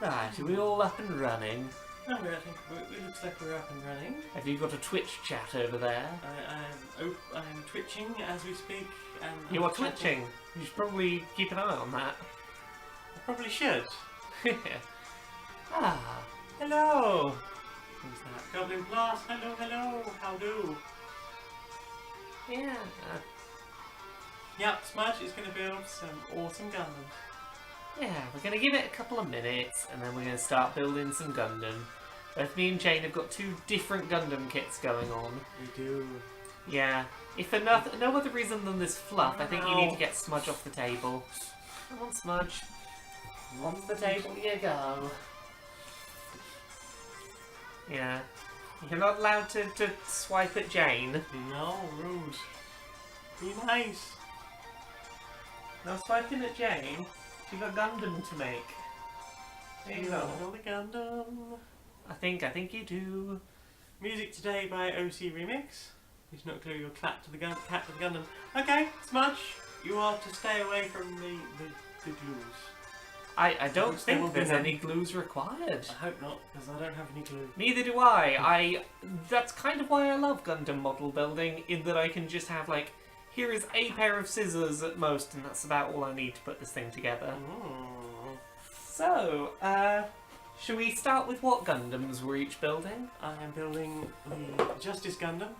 Right, are we all up and running? No, I think it looks like we're up and running. Have you got a Twitch chat over there? I'm twitching as we speak. And You are twitching. You should probably keep an eye on that. I probably should. Ah, Hello! who's that? Goblin Plus, hello, hello, how do? Yeah. Yep, Smudge is going to build some awesome Gundams. Yeah, we're going to give it a couple of minutes and then we're going to start building some Gundam. Both me and Jane have got two different Gundam kits going on. We do. Yeah. If for no other reason than this fluff, I think you need to get Smudge off the table. Come on, Smudge. Off the table you go. Yeah. You're not allowed to swipe at Jane. No, rude. Be nice. No swiping at Jane. She's got Gundam to make. There you go. Build a Gundam. I think you do. Music today by OC Remix. You should not glue your cat to the Gundam. Okay, Smudge, you are to stay away from the glues. I don't think there's any glues required. I hope not, because I don't have any glue. Neither do I. That's kind of why I love Gundam model building, in that I can just have, like, here is a pair of scissors at most, and that's about all I need to put this thing together. Mm. So, shall we start with what Gundams we're each building? I am building the Justice Gundam,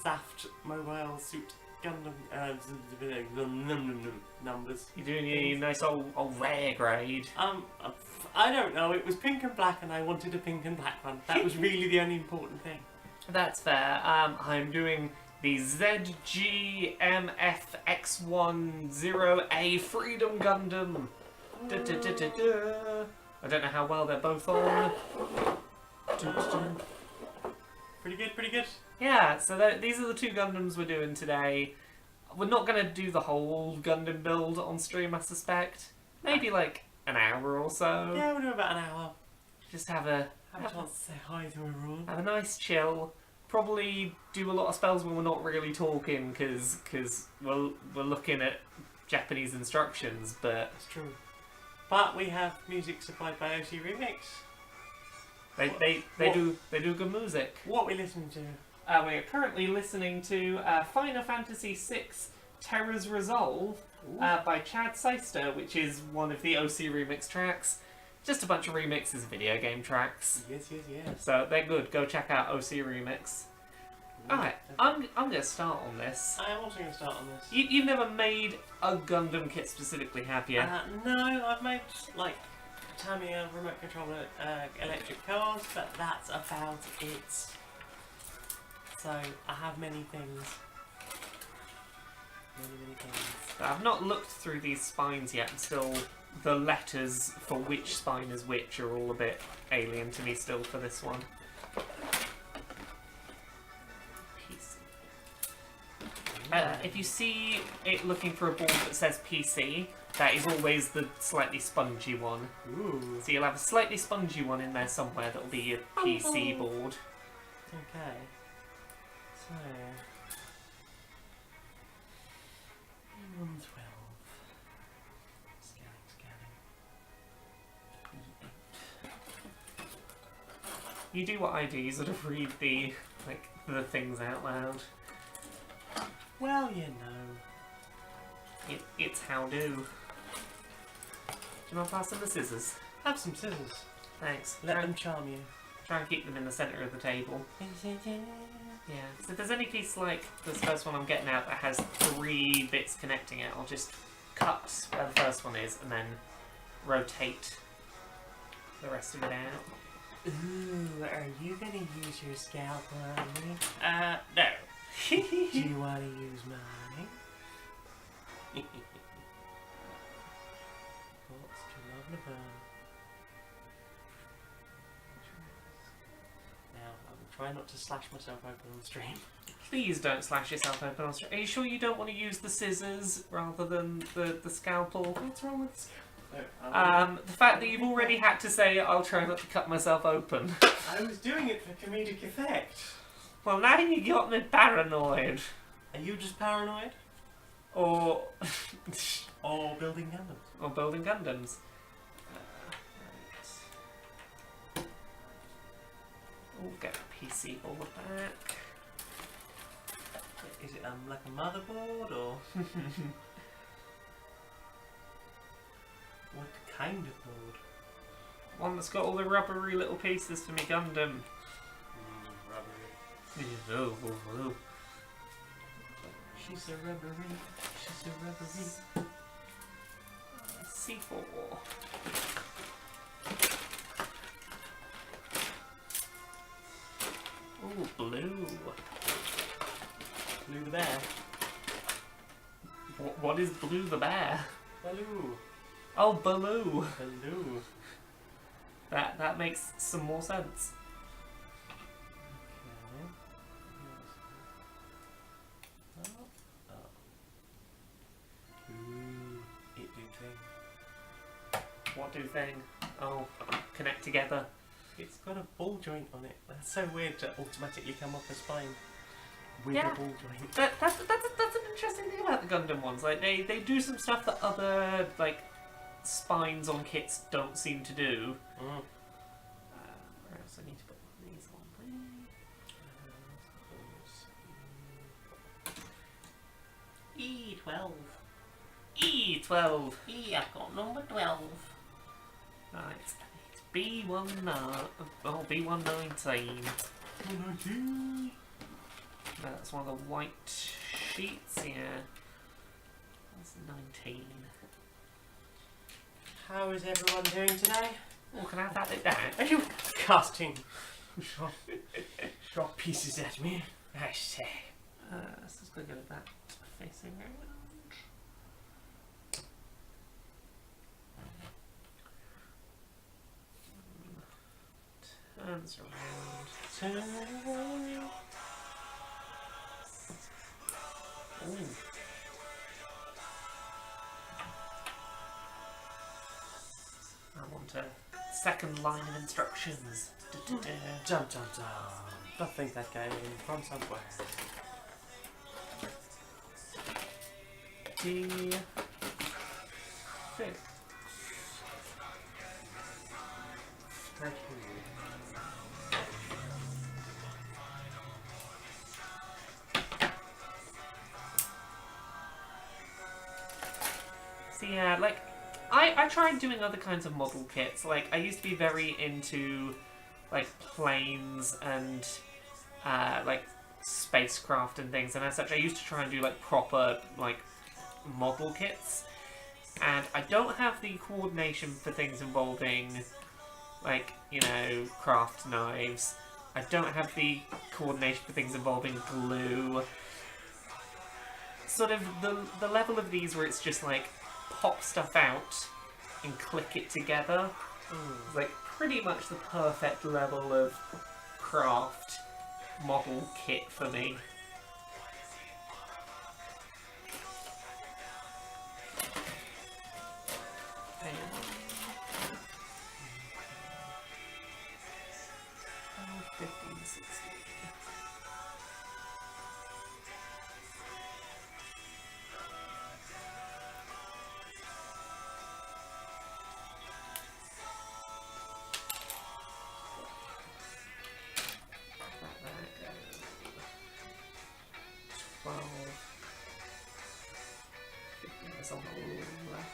Z.A.F.T Mobile Suit Gundam, numbers. You're doing your nice old rare grade. I don't know, it was pink and black and I wanted a pink and black one. That was really the only important thing. That's fair. I'm doing the ZGMFX10A Freedom Gundam. Da, da, da, da, da. I don't know how well they're both on. Pretty good, pretty good. Yeah, so these are the two Gundams we're doing today. We're not going to do the whole Gundam build on stream, I suspect. Maybe like an hour or so. Yeah, we'll do about an hour. Just have a chance to say hi to everyone. Have a nice chill. Probably do a lot of spells when we're not really talking, because we're looking at Japanese instructions, but... That's true. But we have music supplied by OC Remix. They do good music. What are we listening to? We are currently listening to Final Fantasy VI Terra's Resolve by Chad Seister, which is one of the OC Remix tracks. Just a bunch of remixes of video game tracks. Yes. So they're good. Go check out OC Remix. Alright, I'm going to start on this. I am also going to start on this. You've never made a Gundam kit specifically, have you? No, I've made, like, Tamiya remote controller electric cars, but that's about it. So, I have many things. Many things. I've not looked through these spines yet, and still the letters for which spine is which are all a bit alien to me still for this one. If you see it looking for a board that says PC, that is always the slightly spongy one. Ooh. So you'll have a slightly spongy one in there somewhere that'll be your PC board. Okay. So... 112. Scanning. You do what I do, you sort of read the things out loud. Well, you know. It's how do. Do you want to pass them the scissors? Have some scissors. Thanks. Let them charm you. Try and keep them in the centre of the table. Yeah. So if there's any piece like this first one I'm getting out that has 3 bits connecting it, I'll just cut where the first one is and then rotate the rest of it out. Ooh, are you going to use your scalpel on me? No. Do you want to use mine? What's too lovely burn? Now, I will try not to slash myself open on stream. Please don't slash yourself open on stream. Are you sure you don't want to use the scissors rather than the scalpel? What's wrong with the scalpel? The fact that you've already had to say, I'll try not to cut myself open. I was doing it for comedic effect. Well, now you got me paranoid. Are you just paranoid? Or... or building Gundams? Or building Gundams. Oh, get the PC board back. Is it like a motherboard or what kind of board? One that's got all the rubbery little pieces for me Gundam. Rubbery. Oh, oh, oh. She's a rubbery. She's a rubbery. C4. Ooh, blue. Blue the bear. What is Blue the bear? Baloo. Oh, Baloo. Baloo. That makes some more sense. Okay. Oh. Ooh, it do thing. What do thing? Oh, connect together. It's got a ball joint on it. That's so weird to automatically come off a spine with Yeah. a ball joint. That's an interesting thing about the Gundam ones. Like they do some stuff that other like spines on kits don't seem to do. Mm. Where else I need to put one of these on there? E12. E12. I've got number 12. Right. It's B19. Oh, B119. 19. That's one of the white sheets. Yeah. That's 19. How is everyone doing today? Oh, can I have that bit down? Are you casting sharp pieces at me? I say. Let's just go get that facing around. Turns around. Ooh. I want a second line of instructions. Dum dum dum. I think that came from somewhere. D6. Thank you. So yeah, like I tried doing other kinds of model kits. Like I used to be very into like planes and like spacecraft and things, and as such I used to try and do like proper like model kits. And I don't have the coordination for things involving like, you know, craft knives. I don't have the coordination for things involving glue. Sort of the level of these where it's just like pop stuff out and click it together. It's like pretty much the perfect level of craft model kit for me. And 15, 16. Let that go. 12. 15 is on the left.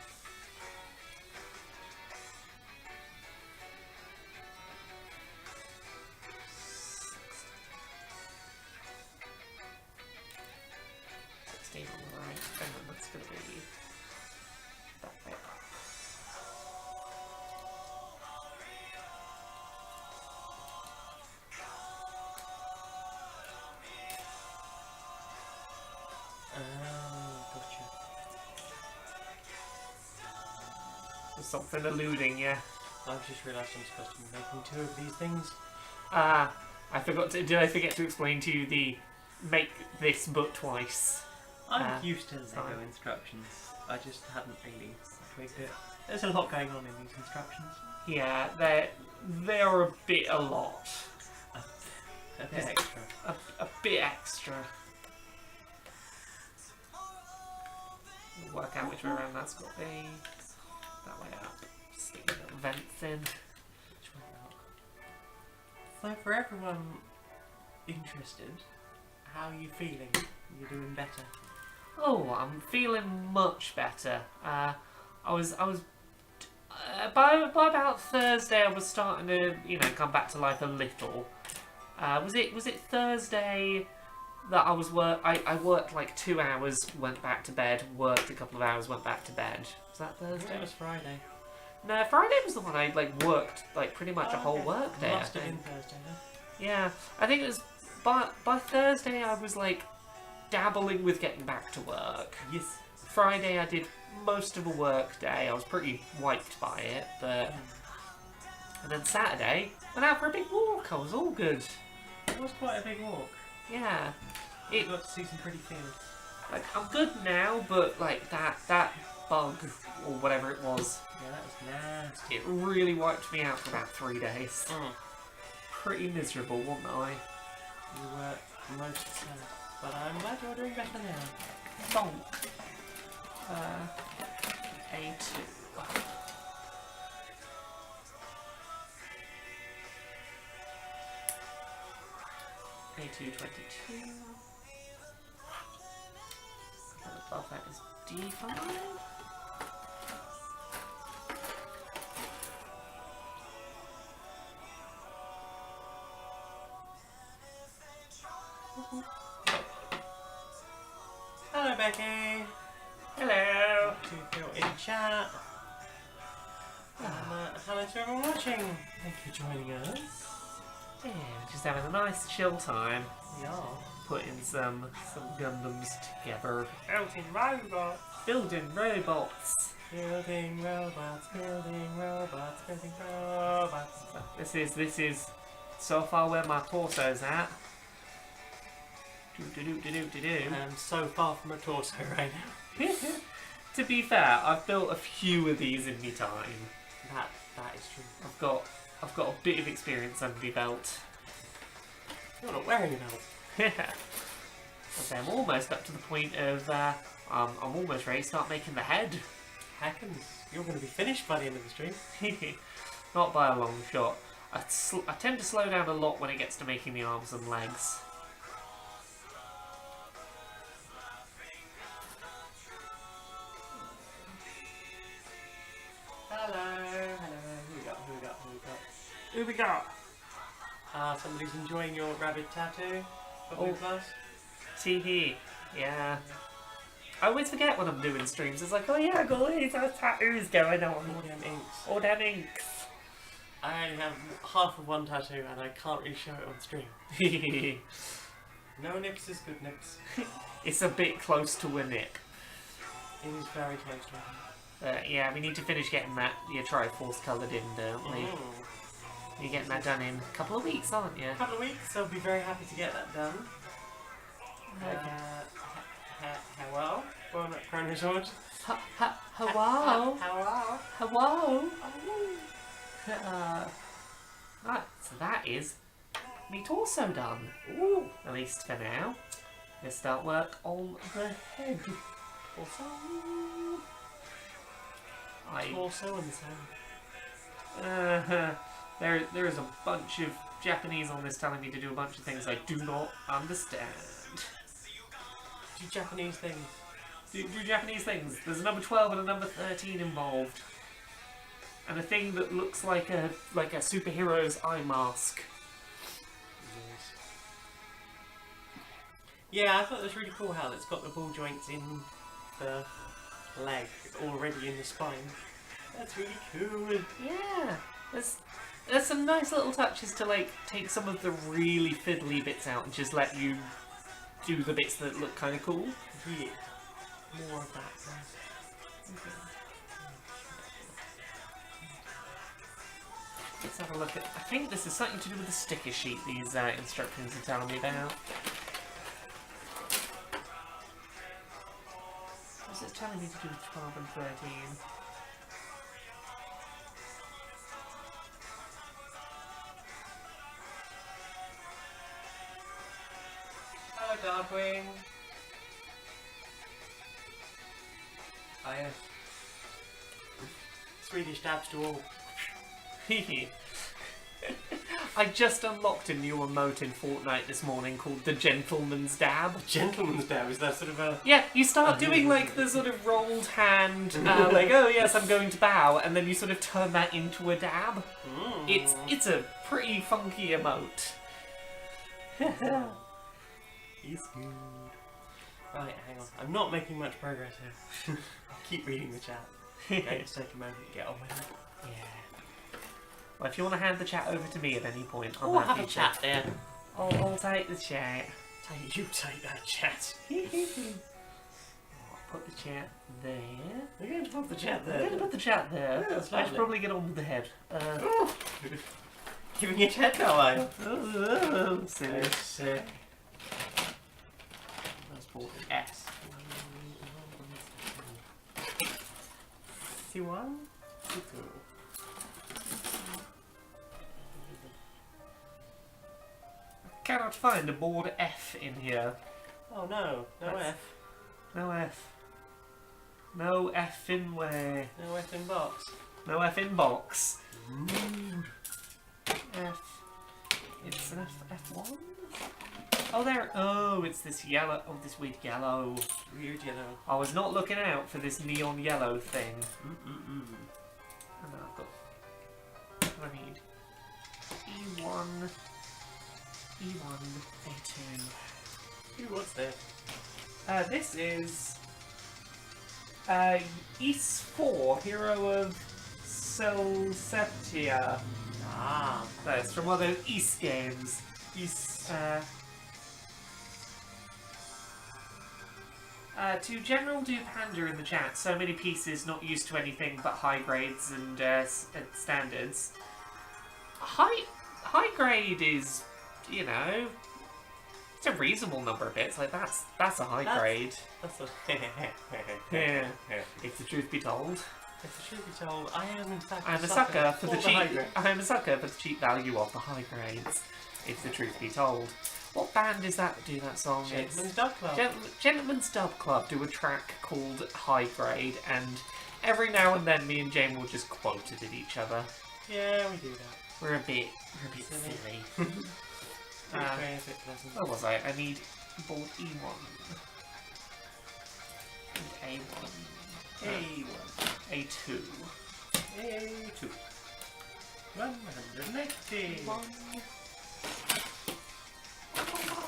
On the right, and that's going to be that bit. Oh, gotcha. There's something eluding you. I've just realised I'm supposed to be making 2 of these things. I forgot to. Did I forget to explain to you the make this but twice? I'm used to Lego fine. instructions. I just hadn't really twigged it. There's a lot going on in these instructions. Yeah, they're a bit a lot. A bit extra. A bit extra. Work out which way around that's got to be. That way up. Stick the little vents in. Which way up? So for everyone interested, how are you feeling? You're doing better. Oh, I'm feeling much better. By about Thursday, I was starting to, come back to life a little. Was it Thursday that I worked like 2 hours, went back to bed, worked a couple of hours, went back to bed. Was that Thursday? It was Friday. No, Friday was the one I worked pretty much a whole work day. Must have been Thursday then. Yeah, I think it was by Thursday I was dabbling with getting back to work. Yes. Friday I did most of a work day. I was pretty wiped by it, but and then Saturday went out for a big walk. I was all good. It was quite a big walk. Yeah, You got to see some pretty fields. I'm good now, but that bug or whatever it was, Yeah, that was nasty. it really wiped me out for about 3 days. Mm. Pretty miserable, wasn't I? You were most sad. But I'm glad you're doing better now. Bonk. A2. A222. And above that is D5. Hello, Becky. Hello. To feel in chat. Hello to everyone watching. Thank you for joining us. Yeah, just having a nice chill time. Yeah. Putting some Gundams together. Building robots. Building robots. Building robots. Building robots. Building robots. This is so far where my torso's at. Do. I'm so far from a torso right now. To be fair, I've built a few of these in my time. That is true. I've got a bit of experience under my belt. You're not wearing a belt. Yeah. I'm almost up to the point of I'm almost ready to start making the head. Hackens. You're going to be finished by the end of the stream. Not by a long shot. I tend to slow down a lot when it gets to making the arms and legs. Hello. Who we got? Somebody's enjoying your rabbit tattoo. Oh. Plus. TV. Yeah. I always forget when I'm doing streams. It's like, oh yeah, I got all these tattoos going on. All them inks. All them inks. I only have half of one tattoo and I can't really show it on stream. No nips is good nips. It's a bit close to a nip. It is very close to it. Yeah, we need to finish getting that your Triforce coloured in, don't we? You're getting that done in a couple of weeks, aren't you? A couple of weeks, I'll be very happy to get that done. Hello? Chronosword. Hello? Hello? Hello? Right, so that is me torso done. Ooh. At least for now. Let's start work on the head. Also. I Also in the same. there is a bunch of Japanese on this telling me to do a bunch of things I do not understand. Do Japanese things. Do Japanese things. There's a number 12 and a number 13 involved. And a thing that looks like a superhero's eye mask. Yeah, I thought it was really cool how it's got the ball joints in the leg already in the spine. That's really cool. Yeah. There's some nice little touches to take some of the really fiddly bits out and just let you do the bits that look kind of cool. Yeah. More of that. Okay. Let's have a look at... I think this is something to do with the sticker sheet these instructions are telling me about. What's it telling me to do with 12 and 13? Hello, Darkwing. Oh, yes. Swedish dabs to all. I just unlocked a new emote in Fortnite this morning called the Gentleman's Dab. Gentleman's dab, is that sort of a... Yeah, you start doing like the sort of rolled hand, like, oh yes, I'm going to bow, and then you sort of turn that into a dab. It's a pretty funky emote. He's good. Right, hang on. I'm not making much progress here. Keep reading the chat. Okay, just take a moment to get on with it. Yeah. Well, if you want to hand the chat over to me at any point, I'm Oh, happy have a to. chat there. I'll take the chat. You take that chat. I'll put the chat there. We're going to put the chat I'm there. going to put the chat there. Yeah, that's I should lovely. probably get on with the head. Giving it head now, are you? Silly. Let's Port S. 51? Cannot find a board F in here. Oh no, no That's- F. No F. No F in way. No F in box. No F in box. F. It's an F1? Oh, there. Oh, it's this yellow. Oh, this weird yellow. Weird yellow. I was not looking out for this neon yellow thing. And then I've got. What do I need? E1. E1. A2. Ooh, what's that? This is. East 4, Hero of Celceptia. Ah. That's from one of those East games. To General Do Panda in the chat, so many pieces not used to anything but high grades and standards. High grade is, you know, it's a reasonable number of bits. Like that's a high grade. That's a... Yeah. If the truth be told, If the truth be told, I am in fact I'm a sucker for the high cheap. grade. I'm a sucker for the cheap value of the high grades. If the truth be told, what band is that that do that song? Gentleman's Dub Club. Gentleman's Dub Club do a track called High Grade, and every now and then me and Jane will just quote it at each other. Yeah, we do that. We're a bit silly. Very a bit pleasant. Where was I? I need board E1 and A1. A2. A2. 180.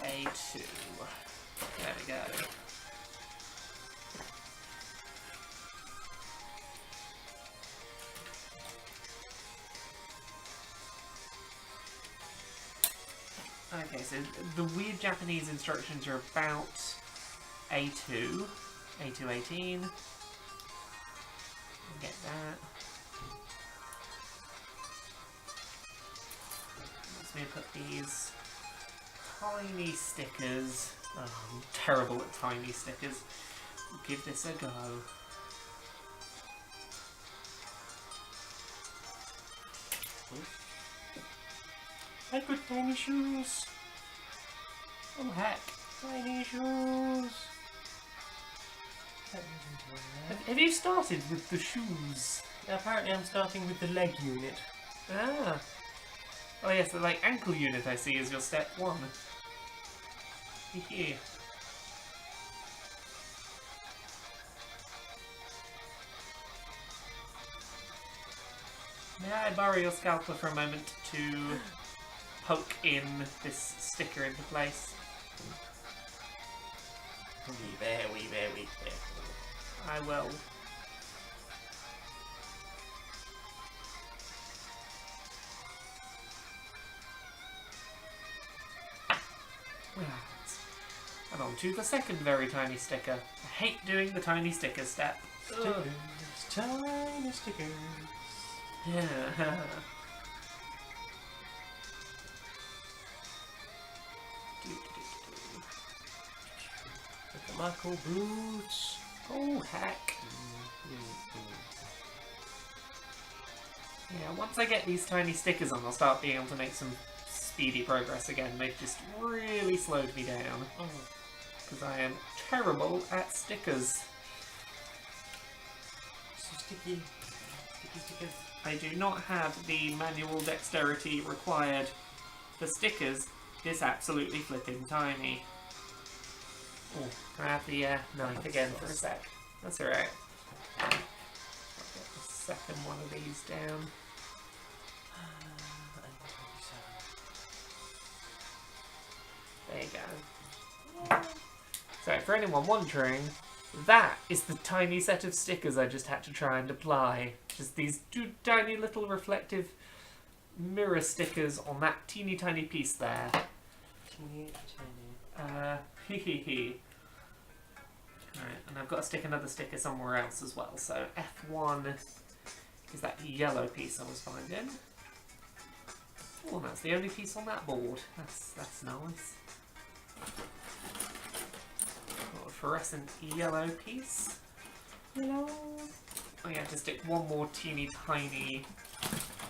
A2. There we go. Okay, so the weird Japanese instructions are about A2. A218. Get that. Let's me put these tiny stickers. Oh, I'm terrible at tiny stickers. Give this a go. I got tiny shoes. Oh heck. Tiny shoes. Have you started with the shoes? Apparently I'm starting with the leg unit. Ah. Oh yes, the like ankle unit I see is your step 1. Here. May I borrow your scalpel for a moment to poke in this sticker into place? Very careful. I will. Right. And on to the second very tiny sticker. I hate doing the tiny sticker step. Ugh. Stickers, tiny stickers. Yeah. Look at my cool boots. Oh heck. Yeah, once I get these tiny stickers on, I'll start being able to make some speedy progress again. They've just really slowed me down. Because I am terrible at stickers. So sticky. Sticky stickers. I do not have the manual dexterity required the stickers is absolutely flipping tiny. Oh, can I have the knife again for a sec? That's alright. I'll get the second one of these down. There you go. So, for anyone wondering, that is the tiny set of stickers I just had to try and apply. Just these two tiny little reflective mirror stickers on that teeny tiny piece there. Teeny tiny. Hee. Alright, and I've got to stick another sticker somewhere else as well. So F1 is that yellow piece I was finding. Oh, that's the only piece on that board. That's nice. Got a fluorescent yellow piece. Hello. Oh yeah, to stick one more teeny tiny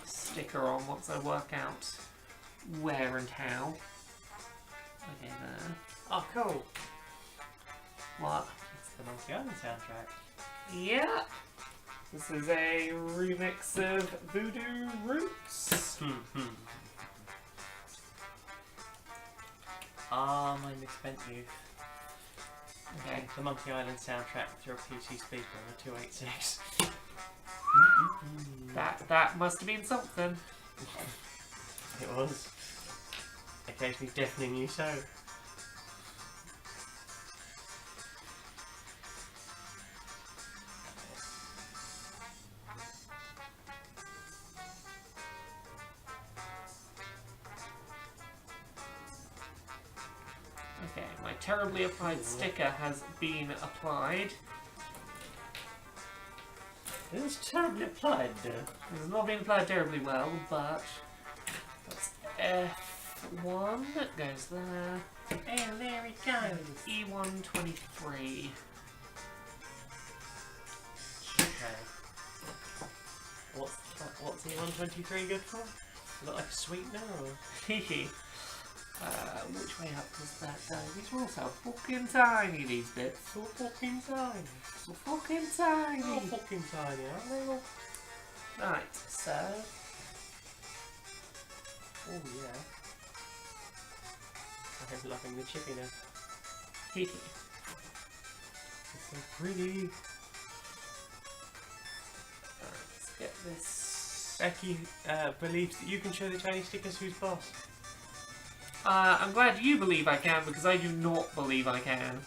sticker on once I work out where and how. Okay, there. Oh, cool. What? It's the Monkey Island soundtrack. Yeah. This is a remix of Voodoo Roots. Ah, my misspent youth. Okay. The Monkey Island soundtrack with your PC speaker on a 286. That must have been something. It was. Occasionally deafening you so. Okay, my terribly applied sticker has been applied. It was terribly applied. It has not been applied terribly well, but that's F1 that goes there. And there it goes. E123. Okay. What's E123 good for? Look like a sweetener or? Hehe. Which way up does that go? These are all so fucking tiny, these bits. So fucking tiny. So fucking tiny. So fucking tiny, aren't they all? Right, so... Oh yeah. I'm loving the chippiness. Hehe. It's so pretty. Let's get this... Becky believes that you can show the tiny stickers who's boss. I'm glad you believe I can, because I do not believe I can.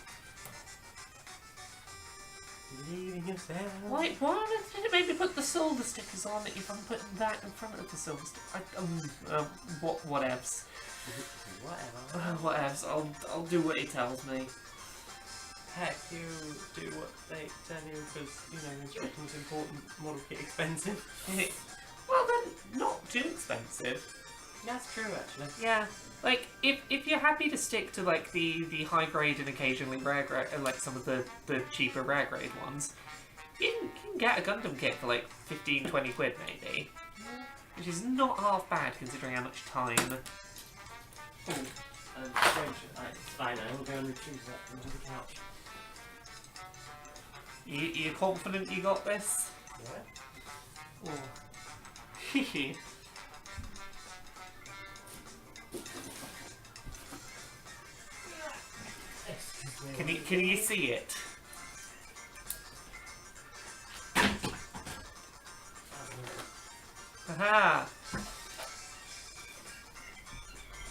Believing yourself. Why did it make me put the silver stickers on if I'm putting that in front of the silver stickers? Whatevs. Whatever. Whatevs. I'll do what he tells me. Heck, you do what they tell you because, you know, instruction's important, model kit expensive. Well then, not too expensive. That's true, actually. Yeah, like if you're happy to stick to like the high grade and occasionally rare grade, like some of the cheaper rare grade ones, you can get a Gundam kit for like 15-20 quid maybe, which is not half bad considering how much time. Oh, I know. We'll go and retrieve that from the couch. You confident you got this? Yeah. Oh. Hehe. Can you see it? Aha!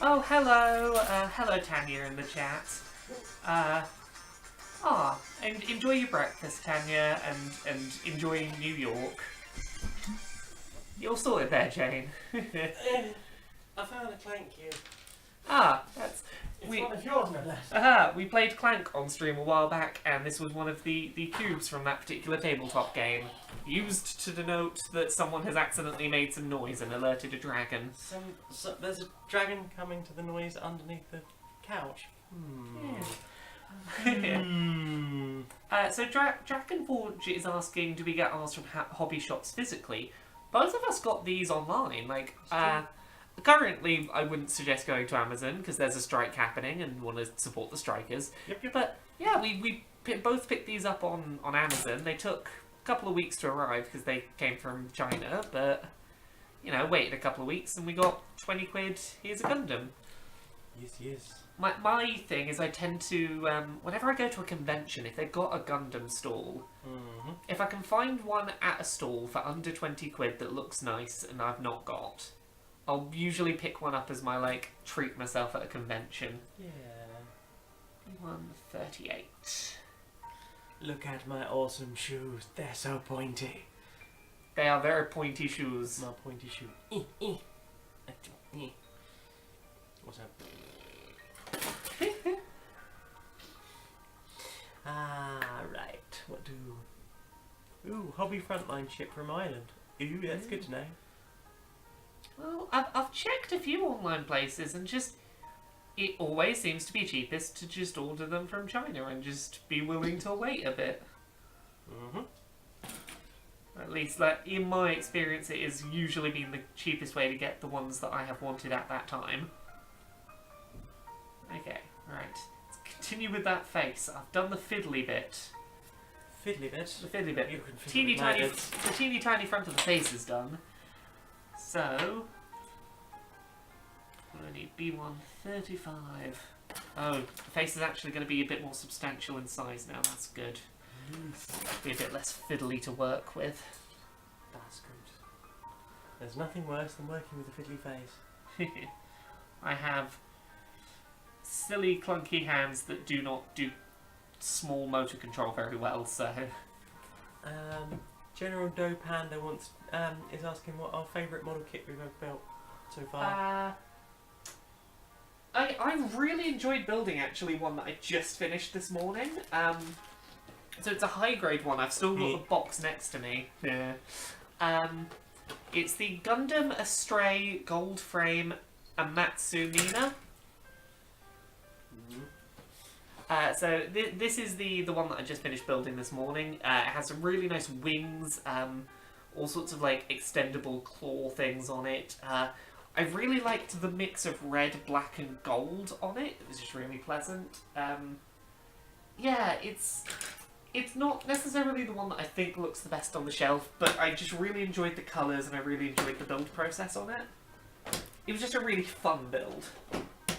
Oh, hello. Hello, Tanya in the chat. And enjoy your breakfast, Tanya, and enjoy New York. You're sorted there, Jane. I found a clank here. That's... It's one of yours, no less. We played Clank on stream a while back, and this was one of the cubes from that particular tabletop game, used to denote that someone has accidentally made some noise and alerted a dragon. So there's a dragon coming to the noise underneath the couch. So Dragon Forge is asking, do we get ours from hobby shops physically? Both of us got these online. Like, currently, I wouldn't suggest going to Amazon because there's a strike happening and want to support the strikers. Yep. But yeah, we both picked these up on Amazon. They took a couple of weeks to arrive because they came from China, but you know, waited a couple of weeks and we got 20 quid, here's a Gundam. Yes. My thing is I tend to, whenever I go to a convention, if they've got a Gundam stall, if I can find one at a stall for under 20 quid that looks nice and I've not got, I'll usually pick one up as my, like, treat myself at a convention. Yeah. 138. Look at my awesome shoes. They're so pointy. They are very pointy shoes. My pointy shoe. What's up? Right. What do? Ooh, hobby frontline ship from Ireland. Ooh, that's good to know. Well, I've checked a few online places and just... It always seems to be cheapest to just order them from China and just be willing to wait a bit. At least, like, in my experience, it has usually been the cheapest way to get the ones that I have wanted at that time. Okay, right. Let's continue with that face. I've done the fiddly bit. Fiddly bit? The fiddly bit. You can fiddle Teeny with tiny, maggots. the teeny tiny front of the face is done. So... I need B135. Oh, the face is actually going to be a bit more substantial in size now. That's good. Be a bit less fiddly to work with. That's good. There's nothing worse than working with a fiddly face. I have silly, clunky hands that do not do small motor control very well, so... General Doe Panda wants is asking what our favourite model kit we've ever built so far. I really enjoyed building actually one that I just finished this morning. So it's a high grade one. I've still got the box next to me. Yeah. It's the Gundam Astray Gold Frame Amatsu Nina. So this is the one that I just finished building this morning. It has some really nice wings, all sorts of like extendable claw things on it. I really liked the mix of red, black and gold on it. It was just really pleasant. Yeah, it's not necessarily the one that I think looks the best on the shelf, but I just really enjoyed the colours and I really enjoyed the build process on it. It was just a really fun build.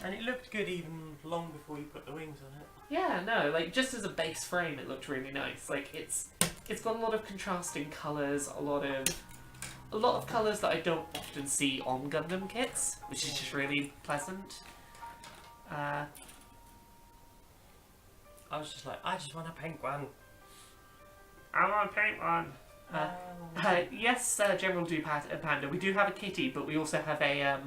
And it looked good even long before you put the wings on it. Yeah, no, like just as a base frame it looked really nice. Like it's got a lot of contrasting colours, a lot of colours that I don't often see on Gundam kits, which is just really pleasant. I was just like, I just want a pink one. I want to paint one. Yes, General Panda, we do have a kitty, but we also have a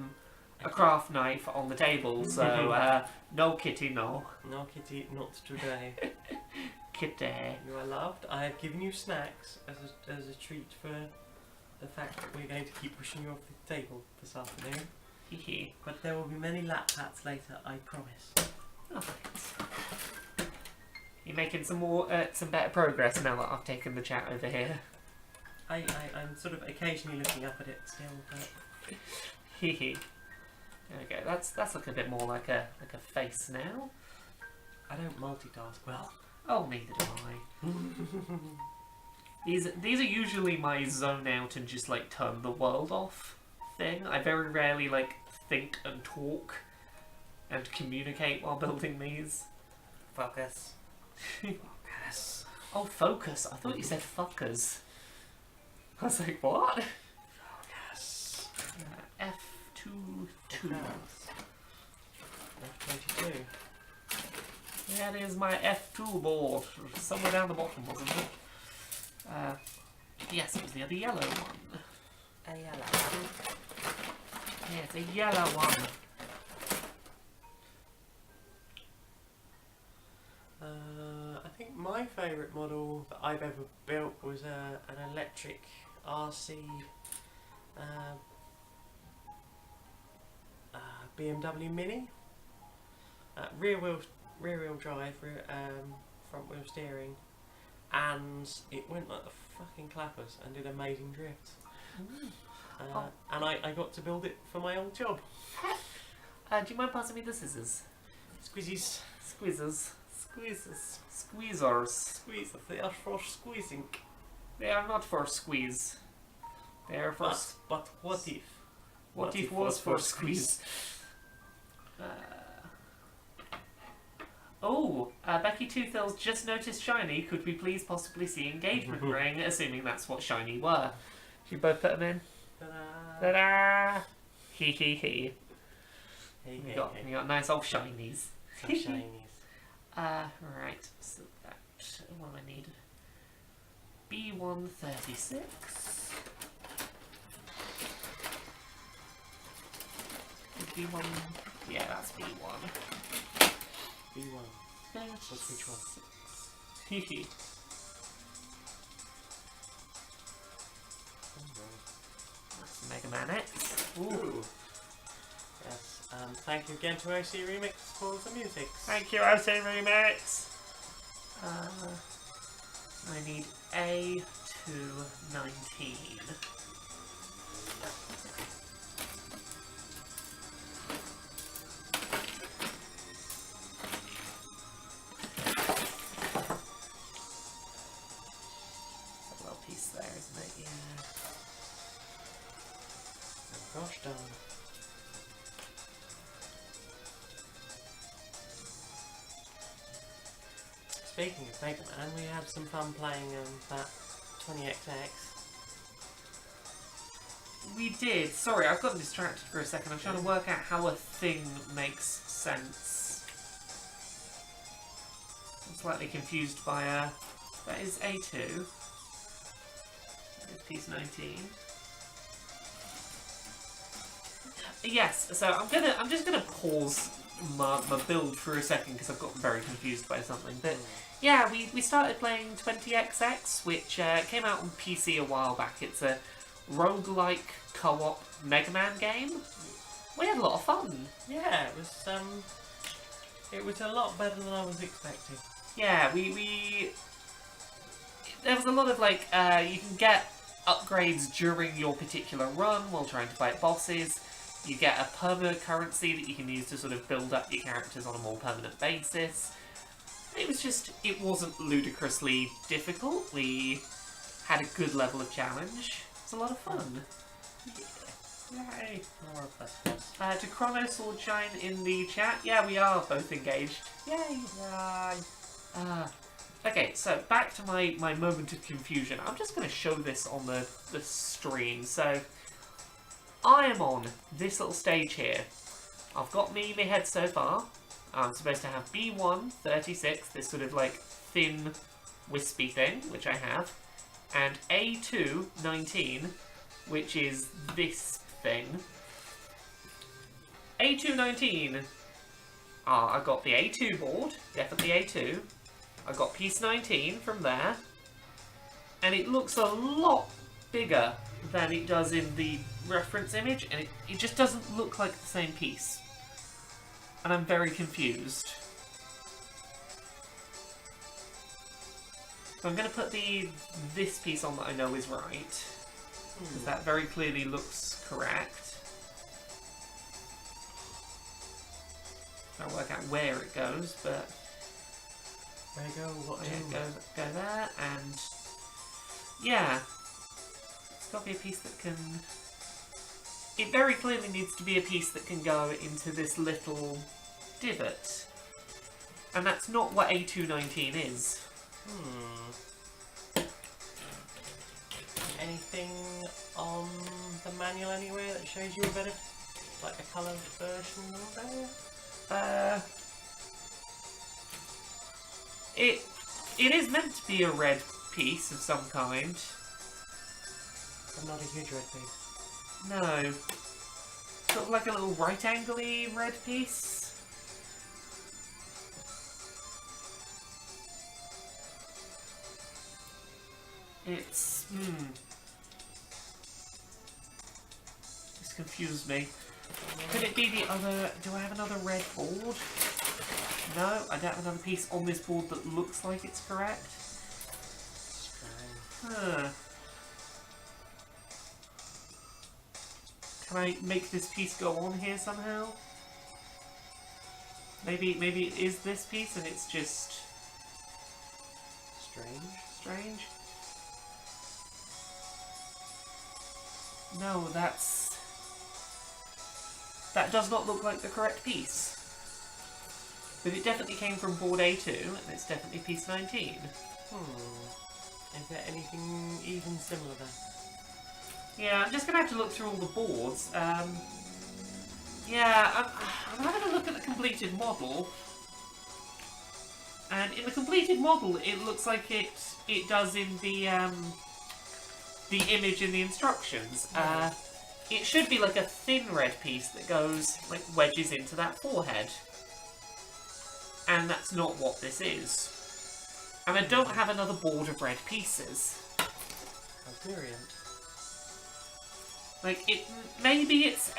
craft knife on the table, so no kitty, no. No kitty, not today. Kitty. You are loved. I have given you snacks as a treat for the fact that we're going to keep pushing you off the table this afternoon. Hehe. But there will be many lap pats later, I promise. Oh, thanks. You're making some better progress now that I've taken the chat over here. I'm sort of occasionally looking up at it still, but... Hehe. There we go. That's looking a bit more like a face now. I don't multitask well. Oh, neither do I. These are usually my zone out and just like turn the world off thing. I very rarely like think and talk and communicate while building these. Focus. Focus. Oh, focus. I thought you said fuckers. I was like, what? Focus. F22. F22. That is my F2 board. Somewhere down the bottom, wasn't it? Yes, it was the other yellow one. A yellow one. Yeah, it's a yellow one. I think my favourite model that I've ever built was an electric RC BMW Mini. Rear wheel drive, front wheel steering, and it went like the fucking clappers and did amazing drifts. And I got to build it for my old job. Do you mind passing me the scissors? Squeezies. Squeezers. Squeezes. Squeezers. Squeezes. They are for squeezing. They are not for squeeze. They're for But what if? what if was for squeeze? Becky Toothill's just noticed shiny. Could we please possibly see engagement ring? Assuming that's what shiny were. Should we both put them in? Ta-da! Ta-da! Hee hee hee. Hey, We got nice old shinies. Some shinies. Right. So that what do I need? B136. B1. Yeah, that's B1. B1. What's which one? Hee hee. That's Mega Man X. Ooh. Yes. Thank you again to OC Remix for the music. Thank you, OC Remix. I need A219. Gosh darn. Speaking of Mega Man, we had some fun playing that 20XX. We did. Sorry, I've gotten distracted for a second. I'm trying to work out how a thing makes sense. I'm slightly confused by that is A2. That is piece 19. Yes, so I'm just gonna pause my build for a second because I've gotten very confused by something. But yeah, we started playing 20XX, which came out on PC a while back. It's a roguelike co-op Mega Man game. We had a lot of fun. Yeah, it was a lot better than I was expecting. Yeah, we there was a lot of like you can get upgrades during your particular run while trying to fight bosses. You get a permanent currency that you can use to sort of build up your characters on a more permanent basis. It wasn't ludicrously difficult. We had a good level of challenge. It was a lot of fun. Yeah. Yay. To Chrono Swordshine in the chat, yeah, we are both engaged. Yay. Yay. Okay, so back to my moment of confusion. I'm just going to show this on the stream. So I am on this little stage here. I've got my head so far. I'm supposed to have B136, this sort of like thin, wispy thing, which I have, and A219, which is this thing. A219. I got the A2 board, definitely A2. I got piece 19 from there, and it looks a lot bigger than it does in the reference image, and it just doesn't look like the same piece. And I'm very confused. So I'm going to put this piece on that I know is right, because that very clearly looks correct. Trying to work out where it goes, but there you go. What? Yeah, go there, and yeah, it's got to be a piece that can. It very clearly needs to be a piece that can go into this little divot, and that's not what A219 is. Anything on the manual anywhere that shows you a better, like a coloured version of there? It is meant to be a red piece of some kind. But not a huge red piece. No. Sort of like a little right-angle-y red piece. It's... This confused me. Could it be the other... Do I have another red board? No, I don't have another piece on this board that looks like it's correct. Huh. Can I make this piece go on here somehow? Maybe it is this piece and it's just... Strange? No, that does not look like the correct piece. But it definitely came from board A2, and it's definitely piece 19. Is there anything even similar there? Yeah, I'm just going to have to look through all the boards. Yeah, I'm having a look at the completed model. And in the completed model, it looks like it does in the image in the instructions. It should be like a thin red piece that goes, like, wedges into that forehead. And that's not what this is. And I don't have another board of red pieces. How brilliant. Like, maybe it's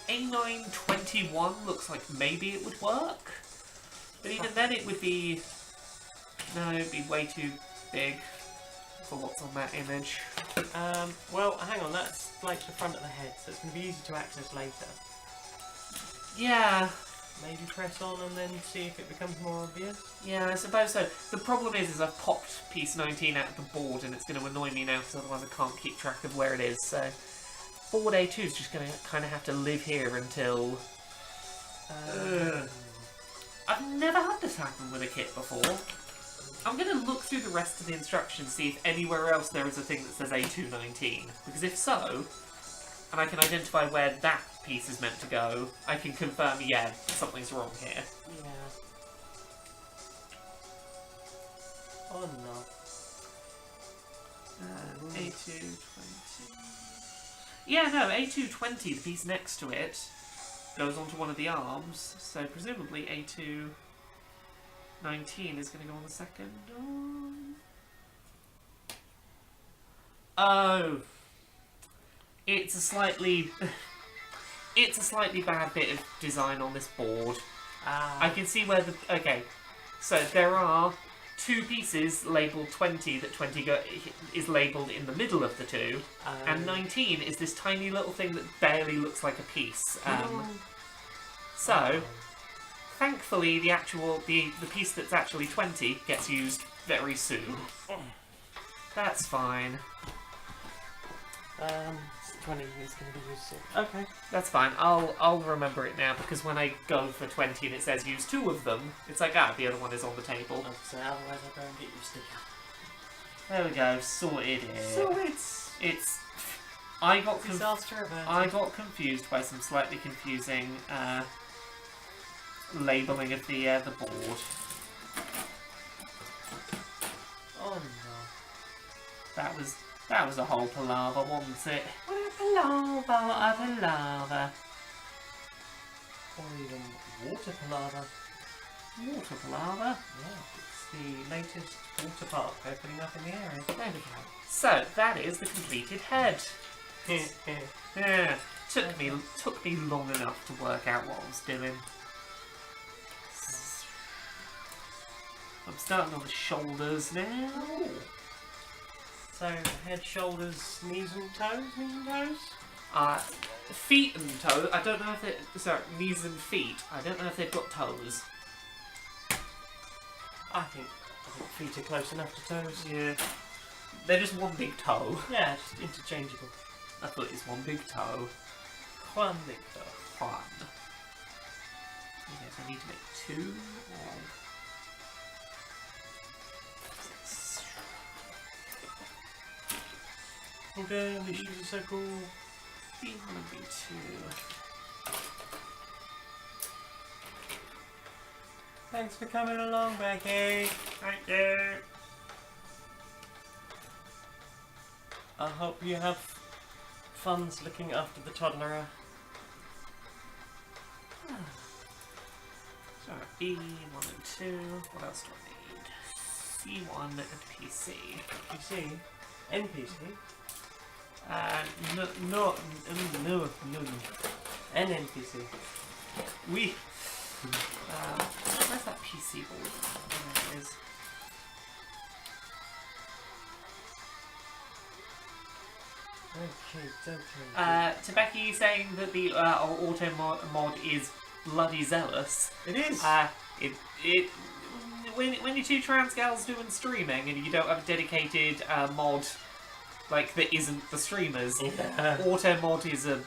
A921 looks like maybe it would work. But even then it would be... No, it'd be way too big for what's on that image. Well, hang on, that's like the front of the head, so it's going to be easy to access later. Yeah. Maybe press on and then see if it becomes more obvious? Yeah, I suppose so. The problem is I've popped piece 19 out of the board and it's going to annoy me now because otherwise I can't keep track of where it is, so... Board A2 is just going to kind of have to live here until... I've never had this happen with a kit before. I'm going to look through the rest of the instructions, see if anywhere else there is a thing that says A219. Because if so, and I can identify where that piece is meant to go, I can confirm, yeah, something's wrong here. Yeah. Oh no. A220. Yeah, no, A220, the piece next to it, goes onto one of the arms, so presumably A219 is going to go on the second arm. Oh. It's a slightly bad bit of design on this board. I can see where the... Okay, so there are two pieces labelled 20, that 20 is labelled in the middle of the two, and 19 is this tiny little thing that barely looks like a piece. So, thankfully the piece that's actually 20 gets used very soon. That's fine. 20 is going to be used soon. Okay. That's fine. I'll remember it now, because when I go for 20 and it says use 2 of them, it's like, the other one is on the table. So otherwise I'll go and get your sticker. There we go, sorted it. So it's... I got confused by some slightly confusing labelling of the board. Oh no. That was a whole palaver, wasn't it? What a palaver. Or even water palaver. Water palaver? Yeah, it's the latest water park opening up in the area. There we go. So, that is the completed head. Yeah. Took me long enough to work out what I was doing. I'm starting on the shoulders now. So, head, shoulders, knees and toes? Feet and toes. I don't know if they're... Sorry, knees and feet. I don't know if they've got toes. I think feet are close enough to toes. Yeah. They're just one big toe. Yeah, just interchangeable. I thought it was one big toe. One big toe. One. Yes, I need to make 2. Okay, these shoes are so cool. B1 and B2. Thanks for coming along, Becky. Thank you. I hope you have fun looking after the toddler. So, B1 and 2. What else do I need? C1 and PC. PC? NPC? No. NNPC. We. Where's that PC board? There it is. Okay. To Becky saying that the auto mod is bloody zealous. It is. When you're two trans gals doing streaming and you don't have a dedicated mod like that isn't the streamers. Yeah. Auto mod is a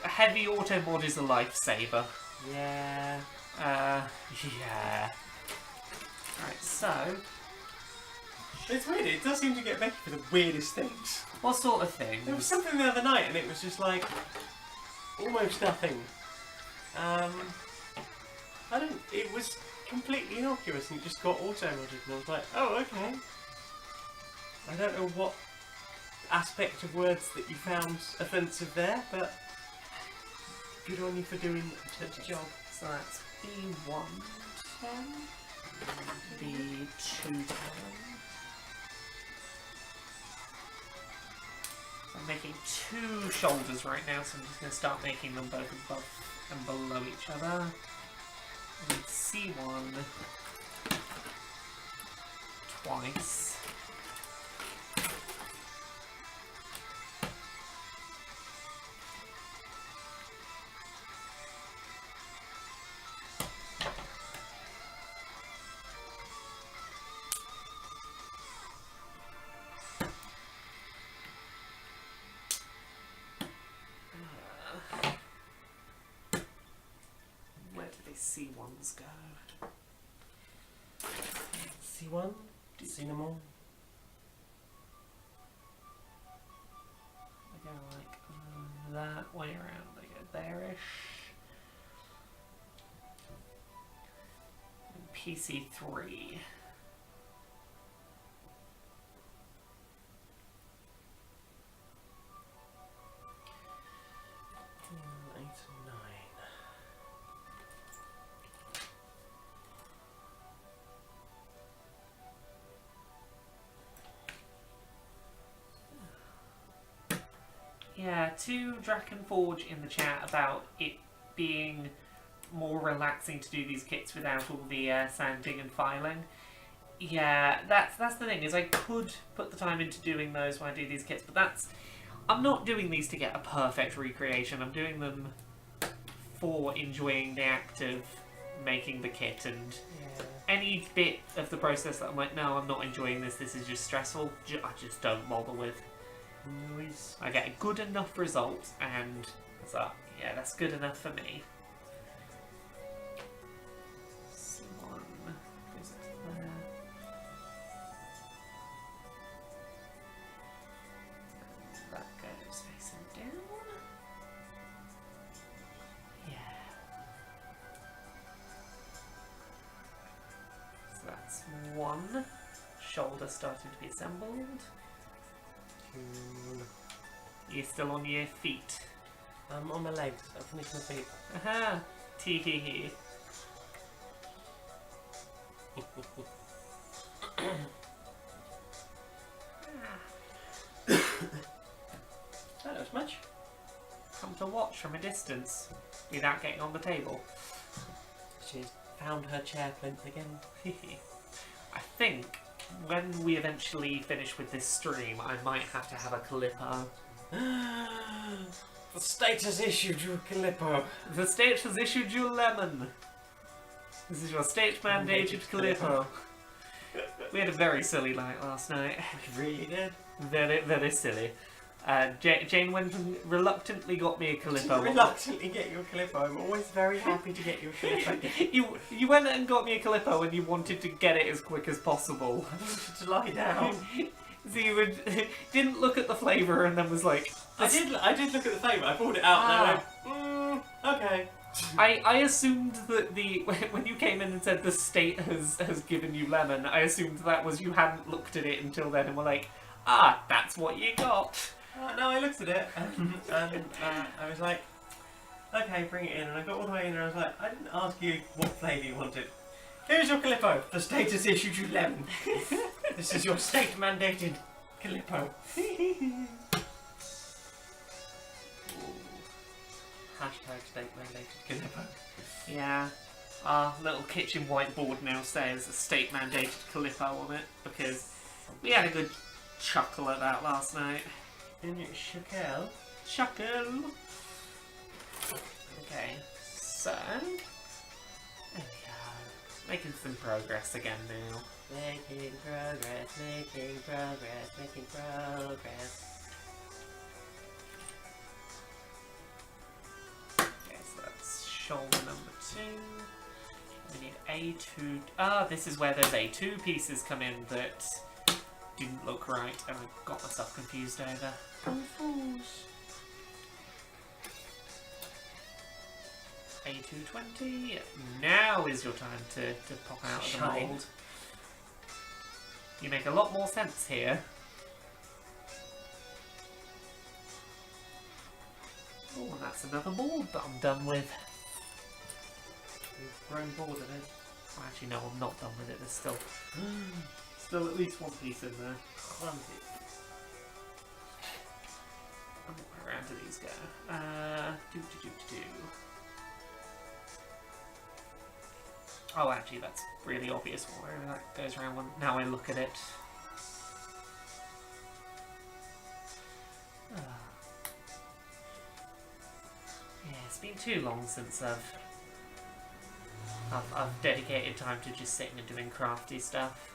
heavy auto mod is a lifesaver. Yeah. Yeah. Right, so It's weird, it does seem to get better for the weirdest things. what sort of thing? There was something the other night and it was just like almost nothing. It was completely innocuous and it just got auto-modded and I was like, oh, okay. I don't know what aspect of words that you found offensive there, but good on you for doing a job. So that's B110, B210. I'm making 2 shoulders right now, so I'm just going to start making them both above and below each other. And C1 twice. Where do these C1s go? C1? Seen them all? They go like that way around. They go there-ish. And PC3. Eight and 9. Yeah, to Drakenforge in the chat about it being more relaxing to do these kits without all the sanding and filing. Yeah, that's the thing, is I could put the time into doing those when I do these kits, but I'm not doing these to get a perfect recreation. I'm doing them for enjoying the act of making the kit, and any bit of the process that I'm like, no, I'm not enjoying this is just stressful, I just don't bother with. Noise. I get a good enough result, and so yeah, that's good enough for me. C1 goes to there. And that goes facing down. Yeah. So that's one shoulder starting to be assembled. You're still on your feet. I'm on my legs. I've finished my feet. Aha! Tee hee hee. That looks much. Come to watch from a distance without getting on the table. She's found her chair plinth again. I think when we eventually finish with this stream, I might have to have a Calippo. The state has issued you a Calippo. The state has issued you a lemon. This is your state mandated Calippo. We had a very silly night last night. We really did. Very, very silly. Jane went and reluctantly got me a Calippo. Reluctantly get you a Calippo. I'm always very happy to get you a Calippo. You went and got me a Calippo and you wanted to get it as quick as possible. I wanted to lie down. So you didn't look at the flavour and then was like... I did look at the flavour. I pulled it out and I went, okay. I assumed that when you came in and said the state has given you lemon, I assumed that was you hadn't looked at it until then and were like, ah, that's what you got. No, I looked at it and I was like, okay, bring it in. And I got all the way in and I was like, I didn't ask you what flavour you wanted. Here's your Calippo. The state has issued you lemon. This is your state mandated Calippo. Hashtag state mandated Calippo. Yeah. Our little kitchen whiteboard now says state mandated Calippo on it because we had a good chuckle at that last night. In your shakel. Chuckle. Okay, so there we go. Making some progress again now. Making progress, making progress, making progress. Okay, so that's shoulder number 2. We need A2. Ah, this is where those A2 pieces come in that didn't look right, and I got myself confused over. A220. Now is your time to pop out of the Shine. mould. You make a lot more sense here. Oh, and that's another board that I'm done with. You've grown bored of it. Well, actually, no, I'm not done with it. There's still at least one piece in there. Clumsy. Where around do these go? Do. Oh, actually, that's really obvious where that goes around. Now I look at it. Yeah, it's been too long since I've dedicated time to just sitting and doing crafty stuff.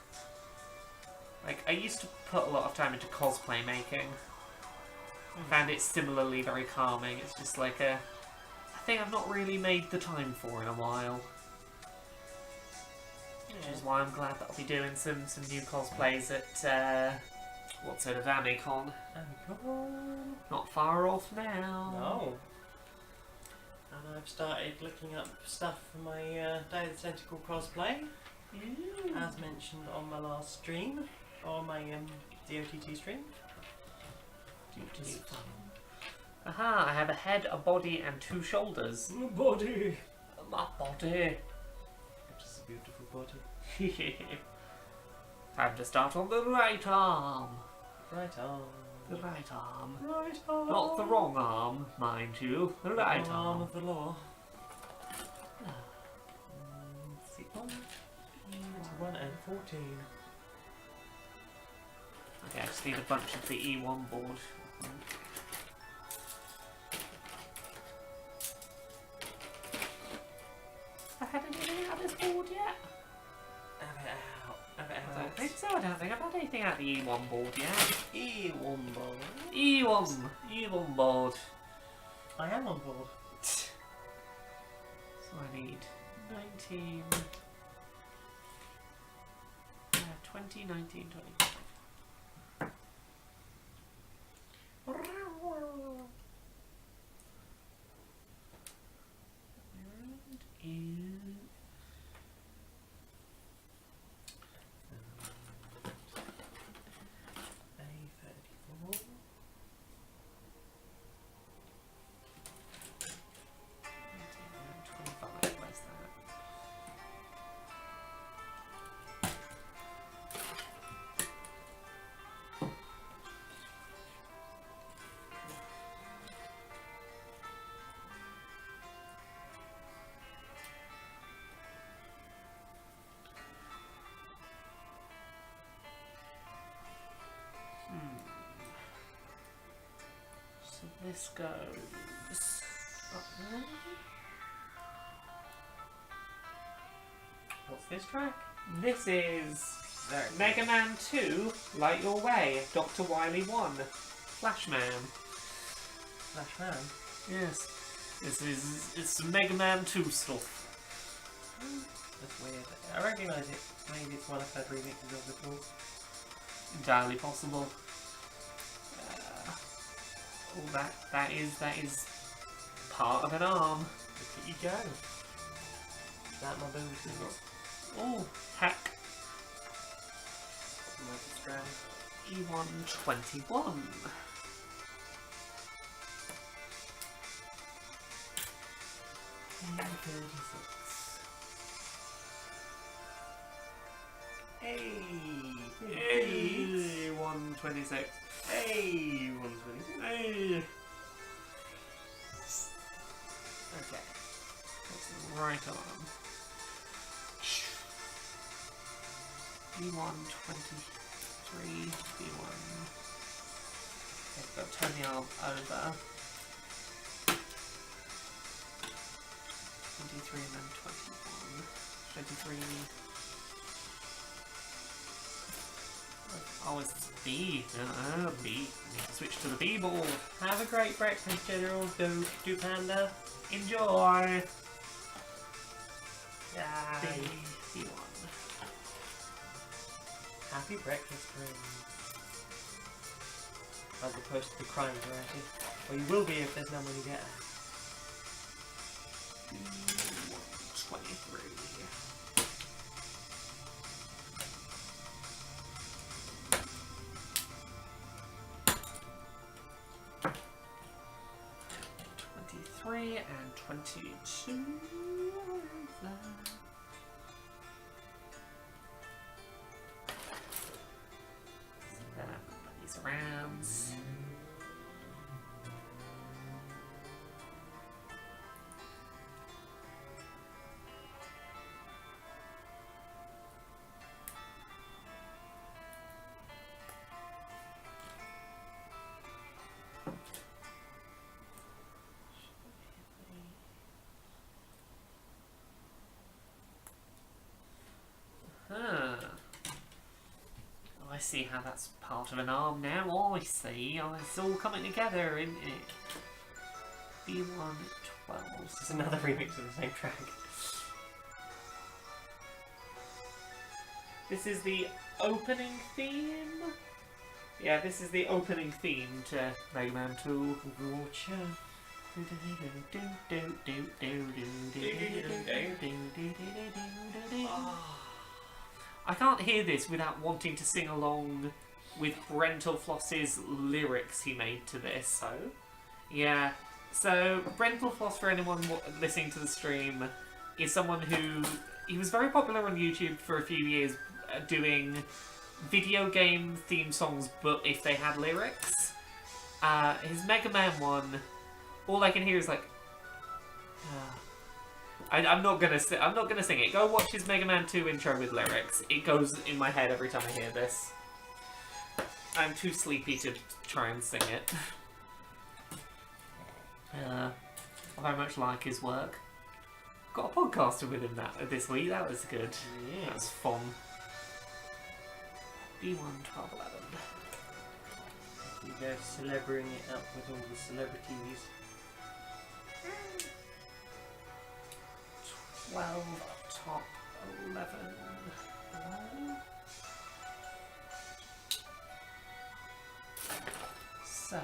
Like, I used to put a lot of time into cosplay making. I found it similarly very calming. It's just like a thing I've not really made the time for in a while. Which is why I'm glad that I'll be doing some new cosplays at, what's it, Amicon. Amicon. Not far off now. No. And I've started looking up stuff for my Day of the Tentacle cosplay, as mentioned on my last stream, or my DOTT stream. Aha, I have a head, a body, and 2 shoulders. My body! My body. It is a beautiful body. Time to start on the right arm. Right arm. The right arm. Right arm. Not the wrong arm, mind you. The right Wrong arm. of the law. 1 and 14. Okay, I just need a bunch of the E1 board. Have I had anything out of this board yet? Have it out. Have it I out. don't think so. I don't think I've had anything out of the E1 board yet. E1 board. E1 board. I am on board. So I need 19... 20, 19, 25. And A34. Where's that? So this goes up there. What's this track? This is There. Mega Man 2, Light Your Way, Dr. Wily 1, Flashman. Flashman. Yes. It's some Mega Man 2 stuff. That's weird. I recognise it. Maybe it's one I've had remixes of before. Entirely possible. Oh, that is part of an arm. Look at you go. Is that my booty? Oh, heck. Strand. E121. Hey! Hey, 126. Hey! 126. Hey. Okay. That's the right arm. B123, B1. Okay, got to turn the arm over. 23 and then 21. 23. Oh, it's B. B. Need to switch to the B board. Have a great breakfast, General. Do Panda. Enjoy! Yay. B1. Happy breakfast, friends. As opposed to the crime variety. Well, you will be if there's no money to get it. B1, 23. And 22. Put these around. Oh, I see how that's part of an arm now. Oh, I see. Oh, it's all coming together, isn't it? B1, 12. This is another remix of the same track. This is the opening theme? Yeah, this is the opening theme to Mega Man 2. Gotcha. I can't hear this without wanting to sing along with Brental Floss's lyrics he made to this. So? Yeah. So, Brental Floss, for anyone listening to the stream, is someone who... He was very popular on YouTube for a few years doing video game theme songs, but if they had lyrics. His Mega Man one, all I can hear is like... I'm not gonna sing it. Go watch his Mega Man 2 intro with lyrics. It goes in my head every time I hear this. I'm too sleepy to try and sing it. I very much like his work. Got a podcaster with him this week. That was good. Yeah. That was fun. B1 12 11. You go celebrating it up with all the celebrities. 12 top 11. So.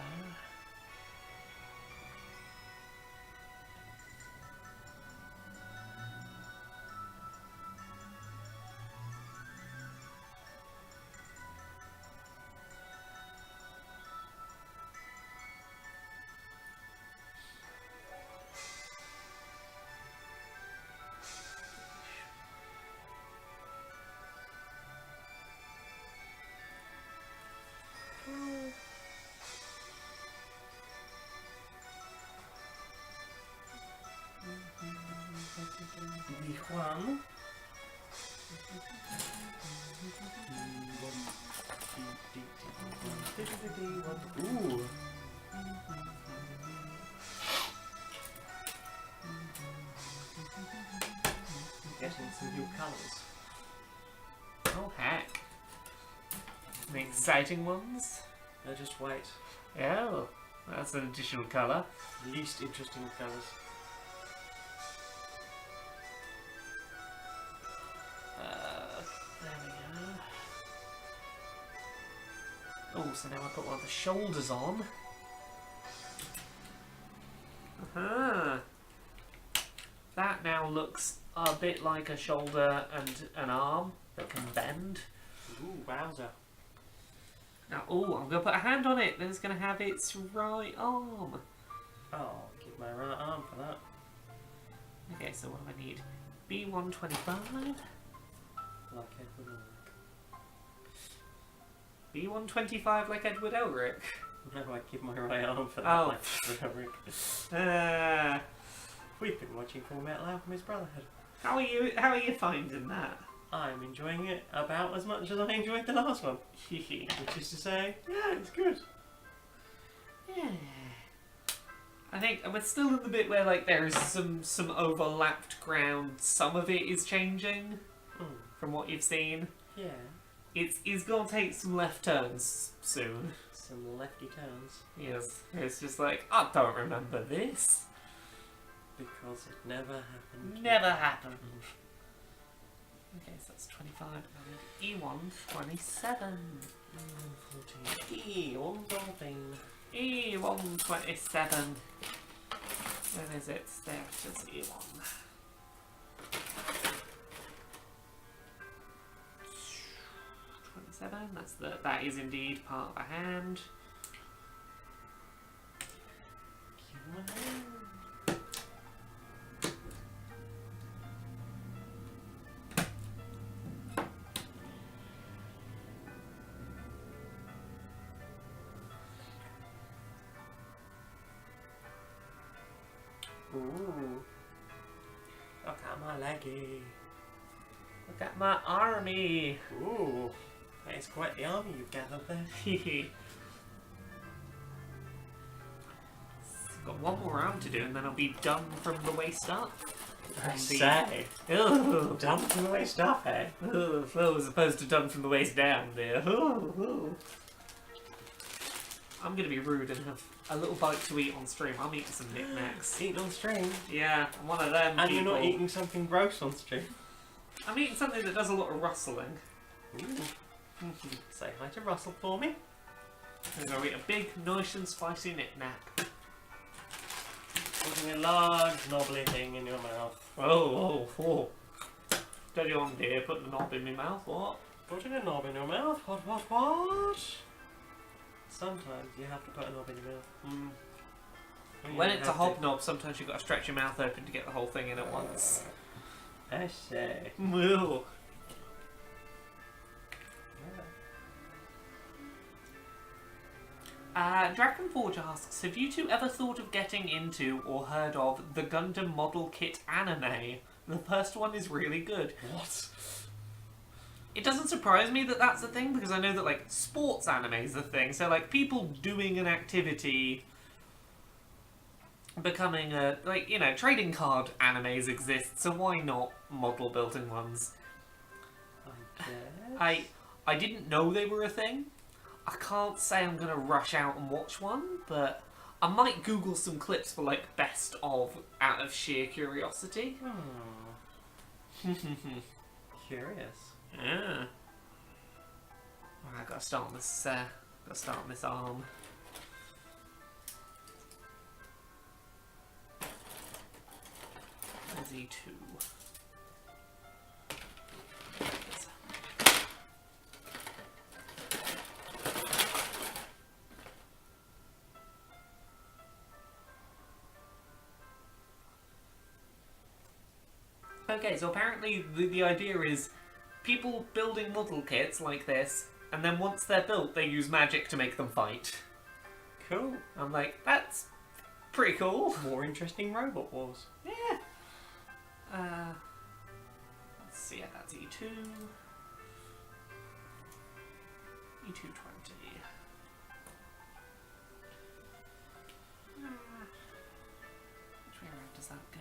One. Ooh. Getting some new colours. Oh heck. The exciting ones? They're just white. Oh, that's an additional colour. Least interesting colours. There we go. Oh, so now I put one of the shoulders on. That now looks a bit like a shoulder and an arm that can bend. Ooh, wowza. Now, oh, I'm going to put a hand on it, then it's going to have its right arm. Oh, I'll give my right arm for that. Okay, so what do I need? B125? Like Edward Ulrich. B125 like Edward Elric? No, I'd give my right arm for that. Oh. Like Edward Ulrich. We've been watching Full Metal Alchemist Brotherhood. How are you finding that? I'm enjoying it about as much as I enjoyed the last one. Which is to say, yeah, it's good. Yeah. I think we're still in the bit where like there is some overlapped ground. Some of it is changing from what you've seen. Yeah. It's gonna take some left turns soon. Some lefty turns. Yes. It's just like, I don't remember this. Because it never happened. Never happened. Okay, so that's 25 and E1 27. E1 E1 27. Where is it? There it is, E1. 27. That is indeed part of a hand. Ooh. Look at my leggy. Look at my army. Ooh. That is quite the army you've gathered there. Got one more round to do and then I'll be done from the waist up. I say. Ooh. Done from the waist up, eh? Ooh, well, as opposed to done from the waist down there. Ooh, ooh. I'm gonna be rude and have a little bite to eat on stream. I'm eating some knickknacks. Eating on stream. Yeah, I'm one of them And people. you're not eating something gross on stream. I'm eating something that does a lot of rustling. Ooh. Say hi to Russell for me. I'm gonna eat a big, nice and spicy knick-knack. Putting a large knobbly thing in your mouth. Oh, oh, oh. Steady on dear, put the knob in my mouth, what? Putting a knob in your mouth? What? Sometimes you have to put a knob in your mouth. When it's a hobnob, sometimes you've got to stretch your mouth open to get the whole thing in at once. I say. Moo. Dragonforge asks, have you two ever thought of getting into or heard of the Gundam model kit anime? The first one is really good. What? It doesn't surprise me that that's a thing, because I know that, like, sports anime is a thing. So, like, people doing an activity, becoming a, like, you know, trading card animes exist, so why not model building ones? I guess. I didn't know they were a thing. I can't say I'm going to rush out and watch one, but I might Google some clips for, like, best of out of sheer curiosity. Curious. Yeah. Right, I gotta start on this. Gotta start on this arm. There's E2. Okay, so apparently the idea is people building model kits like this, and then once they're built, they use magic to make them fight. Cool. I'm like, that's pretty cool. More interesting robot wars. Yeah. Let's see, yeah, that's E2. E220. Which way around does that go?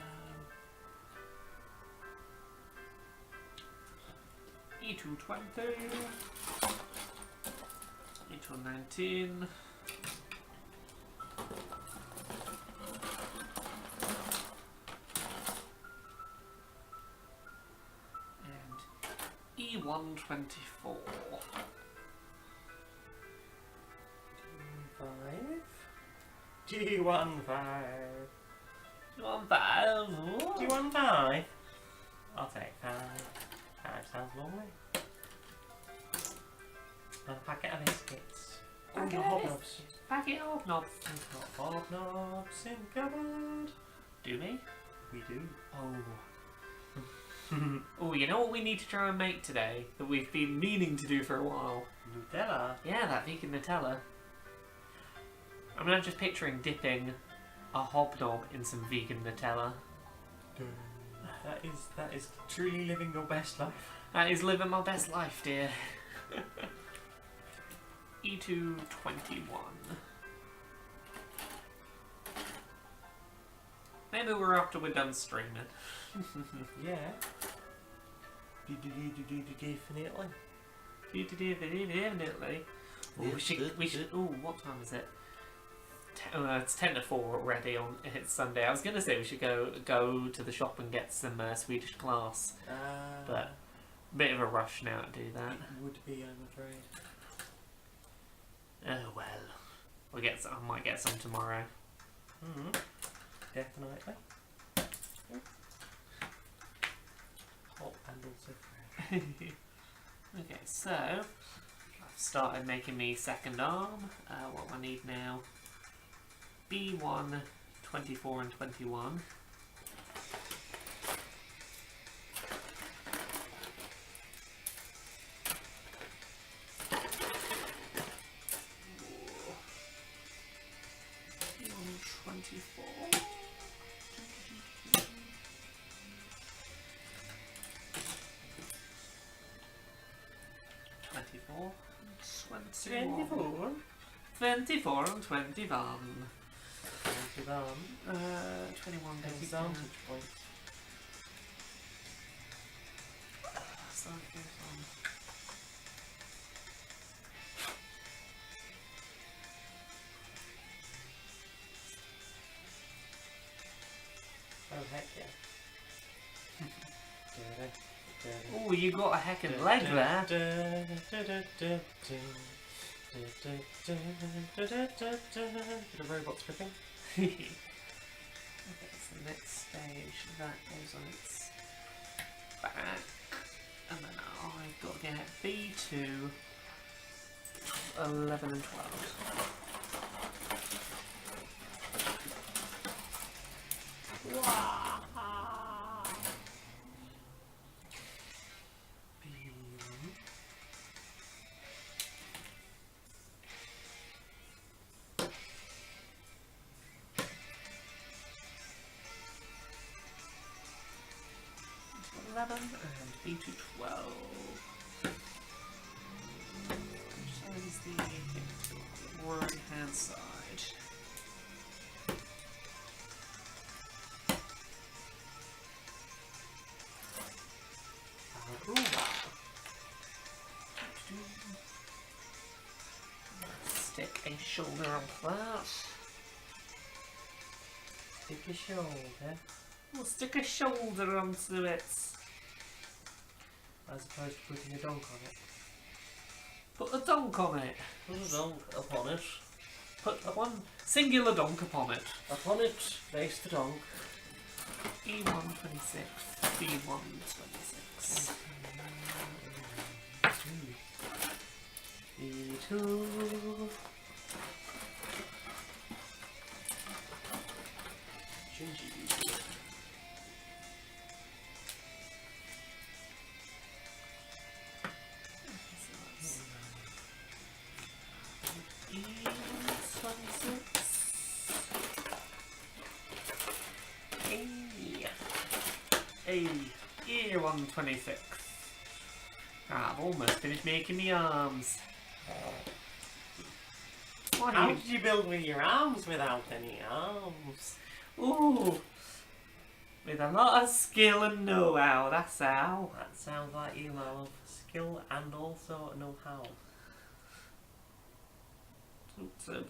E220. E219. And E124. 5. G15. G15. I'll take 5. 5 sounds lovely. And a packet of biscuits. Packet the of hobnobs. Packet of knobs. We've got hobnobs in cupboard. Do me? We do. Oh. Oh, you know what we need to try and make today that we've been meaning to do for a while? Nutella. Yeah, that vegan Nutella. I'm now just picturing dipping a hobnob in some vegan Nutella. That is truly living your best life. That is living my best life, dear. E221. Maybe we're after we're done streaming. Yeah. Definitely. Definitely. Oh, we should. Oh, what time is it? It's 10 to 4 already. It's Sunday. I was gonna say we should go to the shop and get some Swedish glass, but a bit of a rush now to do that. It would be, I'm afraid. Oh well, I might get some tomorrow. Definitely. Hot and also fresh. Okay, so I've started making me second arm. What do I need now? B1, 24 and 21. B1, 24. 24, 21. 24 and 21. 21 Advantage points. So it goes on. Oh heck yeah. Oh, you got a heckin' leg there. The robot's flipping. Okay, so the next stage, that goes on its back, and then I've got to get B2, 11 and 12. Wow. B1. And B2 12. Which side is the right hand side? Stick a shoulder on that. Stick your shoulder. We'll stick a shoulder onto it. As opposed to putting a donk on it. Put a donk on it. Put a donk upon it. Put one singular donk upon it. Upon it, place the donk. E1 26, B1 26. E2. Gingy. Year 126. I've almost finished making my arms. How did you build with your arms without any arms? Ooh, with a lot of skill and know-how, that's how. That sounds like you have skill and also know-how. So,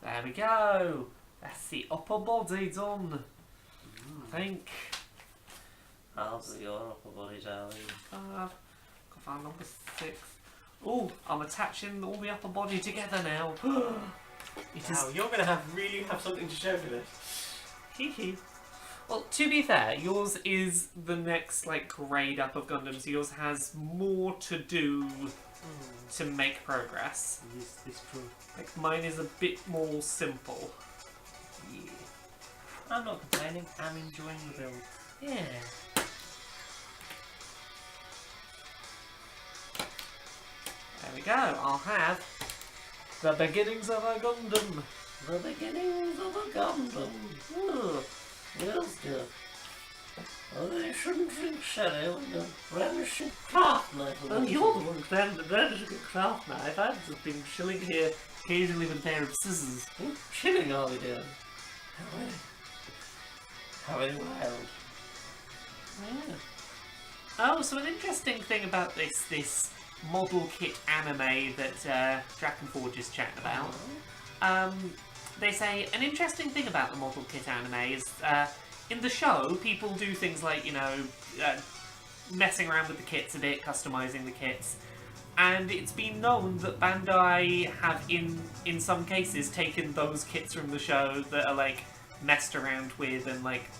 there we go. That's the upper body done. I think. How's your upper body, darling? Got file number 6. Oh, I'm attaching all the upper body together now. Wow, you're going to really have something to show for this. Hee. Well, to be fair, yours is the next grade up of Gundam, so yours has more to do to make progress. This is true. Mine is a bit more simple. Yeah. I'm not complaining, I'm enjoying the build. Yeah. There we go, I'll have the beginnings of a Gundam. The beginnings of a Gundam. Oh, yes, dear. Oh, I shouldn't drink sherry with the brandishing craft knife. Oh, you're the one brandishing a craft knife. I've just been chilling here, occasionally with a pair of scissors. What chilling are we doing? How in the world? Yeah. Oh, so an interesting thing about this model kit anime that Drakenforge is chatting about. They say an interesting thing about the model kit anime is in the show people do things like messing around with the kits a bit, customizing the kits, and it's been known that Bandai have in some cases taken those kits from the show that are like messed around with and like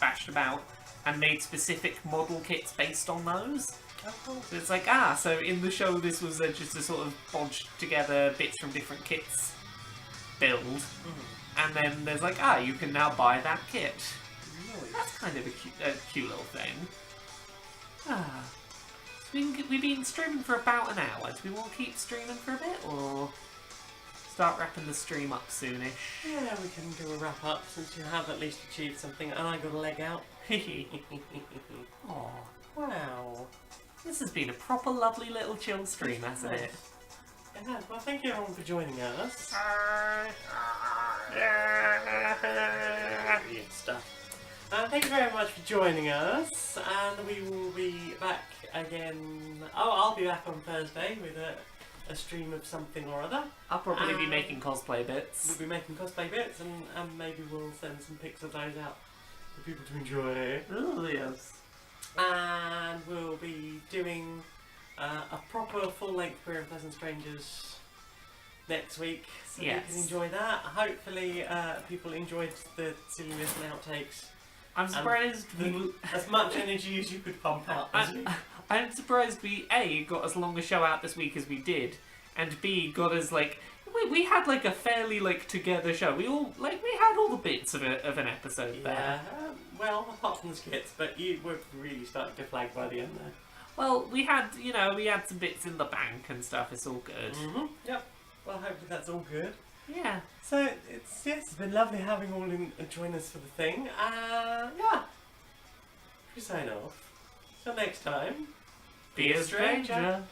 bashed about and made specific model kits based on those. Oh, cool. So it's like, so in the show this was just a sort of bodged together bits from different kits build, and then there's like, you can now buy that kit. Nice. That's kind of a cute little thing. We've been streaming for about an hour. Do we want to keep streaming for a bit, or start wrapping the stream up soonish? Yeah, we can do a wrap up since you have at least achieved something, and I got a leg out. Aw, Wow. this has been a proper lovely little chill stream, hasn't it? Yeah, well, thank you everyone for joining us. Yeah, stuff. Thank you very much for joining us, and we will be back again. Oh, I'll be back on Thursday with a stream of something or other. I'll probably be making cosplay bits. We'll be making cosplay bits, and maybe we'll send some pics of those out for people to enjoy. Oh, yes. And we'll be doing a proper full-length Queer and Pleasant Strangers next week, so you can enjoy that. Hopefully people enjoyed the silliness and outtakes. I'm surprised as much energy as you could pump out this week. I'm surprised we A, got as long a show out this week as we did, and B, got as like we had like a fairly like together show. We had all the bits of an episode there. Well, apart from the skits, but you were really starting to flag by the end there. Well, we had some bits in the bank and stuff. It's all good. Yep. Well, hopefully that's all good. Yeah. So it's been lovely having all in join us for the thing. Yeah. We sign off. Till next time. Be a stranger.